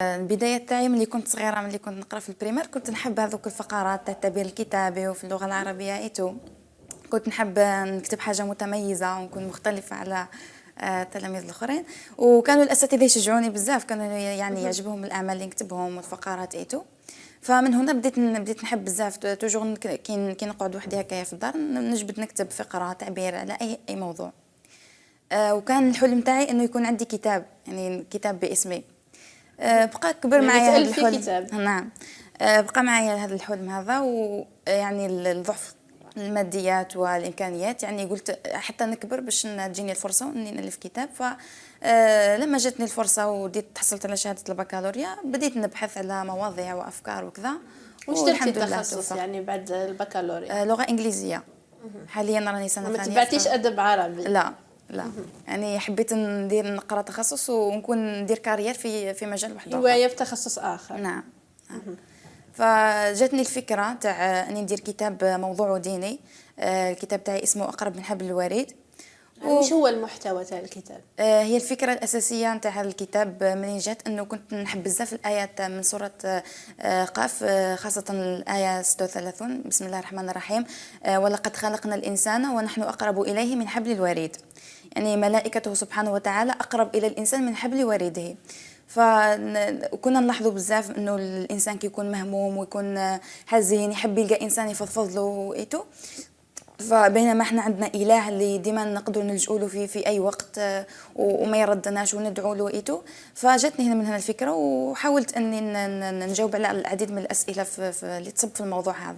البداية تاعي ملي كنت صغيرة، ملي كنت نقرا في البريمير، كنت نحب هذوك الفقرات تاع التعبير الكتابي وفي اللغة العربية ايتو. كنت نحب نكتب حاجة متميزة ونكون مختلفة على التلاميذ الآخرين، وكانوا الأساتذة يشجعوني بزاف، كانوا يعني يعجبهم الأعمال اللي نكتبهم والفقرات ايتو. فمن هنا بديت نحب بزاف توجور كي نقعد وحدي هكايا في الدار نجبد نكتب فقرة تعبير على أي موضوع. وكان الحلم تاعي انه يكون عندي كتاب، يعني كتاب باسمي. بقى كبر يعني معايا هذا تألفي الحلم. كتاب. نعم. بقى معايا هذا الحلم هذا، ويعني الضعف الماديات والامكانيات، يعني قلت حتى نكبر باش تجيني الفرصه اني نالف كتاب. ف لما جاتني الفرصه وديت تحصلت على شهاده البكالوريا، بديت نبحث على مواضيع وافكار وكذا. واش درتي والحمد لله التخصص توفقت. يعني بعد البكالوريا؟ لغه انجليزيه. حاليا راني سنه ما ثانيه تبعتيش ادب عربي؟ لا، لا. يعني حبيت نقرا تخصص ونكون ندير كارير في مجال واحد اخر. هوايه في تخصص اخر. نعم. فجاتني الفكره تاع اني ندير كتاب موضوعه ديني. الكتاب تاعي اسمه اقرب من حبل الوريد. وش هو المحتوى تاع الكتاب؟ هي الفكره الاساسيه نتاع الكتاب منين جات انه كنت نحب بزاف الايات من سوره قاف، خاصه الايه 36، بسم الله الرحمن الرحيم. ولقد خلقنا الانسان ونحن اقرب اليه من حبل الوريد. يعني ملائكته سبحانه وتعالى اقرب الى الانسان من حبل وريده. فكنا نلاحظوا بزاف انه الانسان كيكون مهموم ويكون حزين يحب يلقى انسان يفضفض له ايتو. فبينما احنا عندنا اله اللي ديما نقدر نلجؤوا له في اي وقت، وما يردناش وندعوا له ايتو. فجاتني من هنا الفكره، وحاولت اني نجاوب على العديد من الاسئله اللي تصب في الموضوع هذا.